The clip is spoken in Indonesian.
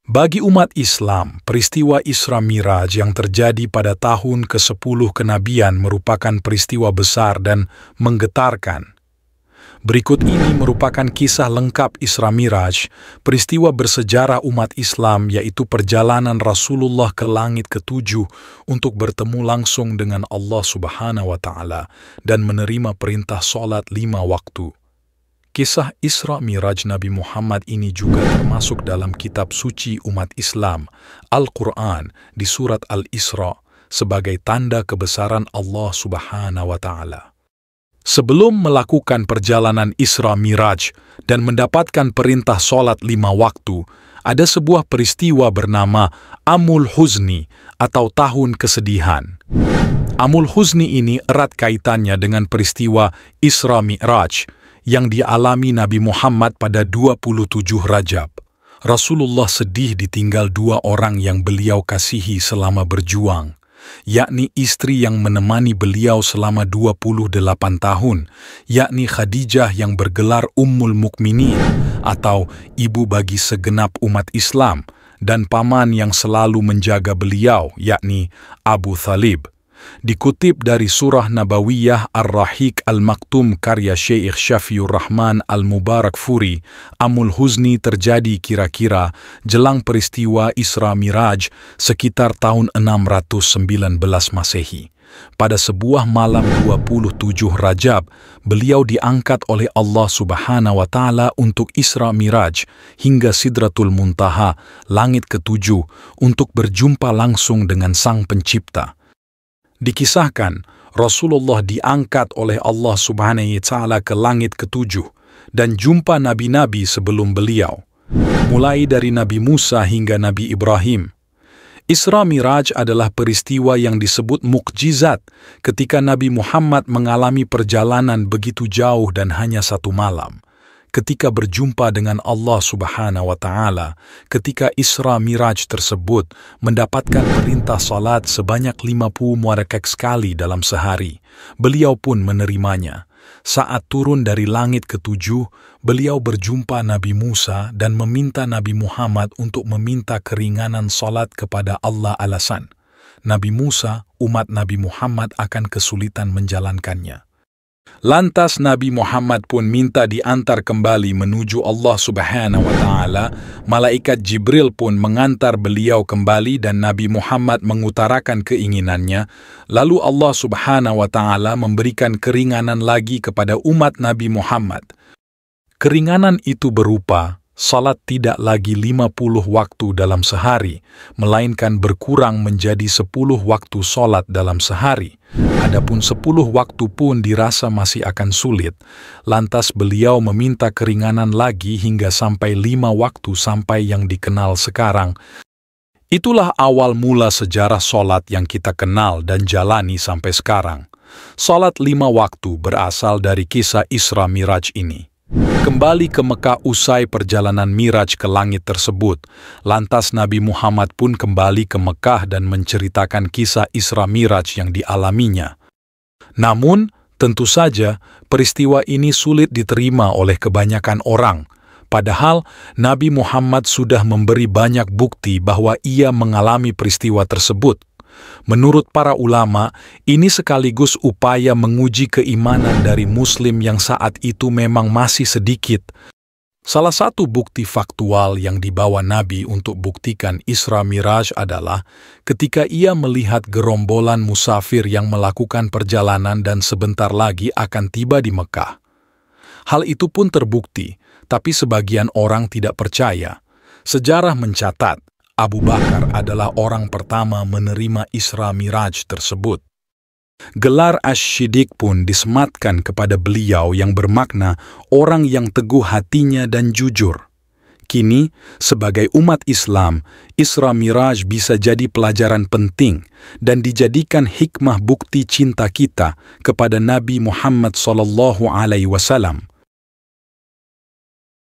Bagi umat Islam, peristiwa Isra Miraj yang terjadi pada tahun ke-10 kenabian merupakan peristiwa besar dan menggetarkan. Berikut ini merupakan kisah lengkap Isra Miraj, peristiwa bersejarah umat Islam, yaitu perjalanan Rasulullah ke langit ke-7 untuk bertemu langsung dengan Allah Subhanahu wa Ta'ala dan menerima perintah sholat 5 waktu. Kisah Isra Miraj Nabi Muhammad ini juga termasuk dalam kitab suci umat Islam, Al-Quran, di surat Al-Isra, sebagai tanda kebesaran Allah Subhanahu wa Ta'ala. Sebelum melakukan perjalanan Isra Miraj dan mendapatkan perintah sholat 5 waktu, ada sebuah peristiwa bernama Amul Huzni atau tahun kesedihan. Amul Huzni ini erat kaitannya dengan peristiwa Isra Mi'raj yang dialami Nabi Muhammad pada 27 Rajab. Rasulullah sedih ditinggal 2 orang yang beliau kasihi selama berjuang, yakni istri yang menemani beliau selama 28 tahun, yakni Khadijah yang bergelar Ummul Mukminin atau ibu bagi segenap umat Islam, dan paman yang selalu menjaga beliau, yakni Abu Thalib. Dikutip dari surah Nabawiyah Ar-Rahiq Al-Maktum karya Syekh Syafiur Rahman Al-Mubarakfuri, Amul Huzni terjadi kira-kira jelang peristiwa Isra Miraj sekitar tahun 619 Masehi. Pada sebuah malam 27 Rajab, beliau diangkat oleh Allah Subhanahu wa Ta'ala untuk Isra Miraj hingga Sidratul Muntaha, langit ke-7, untuk berjumpa langsung dengan Sang Pencipta. Dikisahkan, Rasulullah diangkat oleh Allah Subhanahu wa Ta'ala ke langit ke-7 dan jumpa nabi-nabi sebelum beliau, mulai dari Nabi Musa hingga Nabi Ibrahim. Isra Miraj adalah peristiwa yang disebut mukjizat ketika Nabi Muhammad mengalami perjalanan begitu jauh dan hanya 1 malam. Ketika berjumpa dengan Allah Subhanahu wa Ta'ala, ketika Isra Miraj tersebut mendapatkan perintah salat sebanyak 50 rakaat sekali dalam sehari, beliau pun menerimanya. Saat turun dari langit ke-7, beliau berjumpa Nabi Musa dan meminta Nabi Muhammad untuk meminta keringanan salat kepada Allah. Alasan Nabi Musa, umat Nabi Muhammad akan kesulitan menjalankannya. Lantas Nabi Muhammad pun minta diantar kembali menuju Allah Subhanahu wa Ta'ala. Malaikat Jibril pun mengantar beliau kembali dan Nabi Muhammad mengutarakan keinginannya. Lalu Allah Subhanahu wa Ta'ala memberikan keringanan lagi kepada umat Nabi Muhammad. Keringanan itu berupa salat tidak lagi 50 waktu dalam sehari, melainkan berkurang menjadi 10 waktu salat dalam sehari. Adapun 10 waktu pun dirasa masih akan sulit, lantas beliau meminta keringanan lagi hingga sampai 5 waktu sampai yang dikenal sekarang. Itulah awal mula sejarah salat yang kita kenal dan jalani sampai sekarang. Salat 5 waktu berasal dari kisah Isra Miraj ini. Kembali ke Mekah usai perjalanan Miraj ke langit tersebut, lantas Nabi Muhammad pun kembali ke Mekah dan menceritakan kisah Isra Miraj yang dialaminya. Namun, tentu saja peristiwa ini sulit diterima oleh kebanyakan orang, padahal Nabi Muhammad sudah memberi banyak bukti bahwa ia mengalami peristiwa tersebut. Menurut para ulama, ini sekaligus upaya menguji keimanan dari Muslim yang saat itu memang masih sedikit. Salah satu bukti faktual yang dibawa Nabi untuk buktikan Isra Miraj adalah ketika ia melihat gerombolan musafir yang melakukan perjalanan dan sebentar lagi akan tiba di Mekah. Hal itu pun terbukti, tapi sebagian orang tidak percaya. Sejarah mencatat, Abu Bakar adalah orang pertama menerima Isra Miraj tersebut. Gelar Asy-Syiddiq pun disematkan kepada beliau yang bermakna orang yang teguh hatinya dan jujur. Kini, sebagai umat Islam, Isra Miraj bisa jadi pelajaran penting dan dijadikan hikmah bukti cinta kita kepada Nabi Muhammad SAW.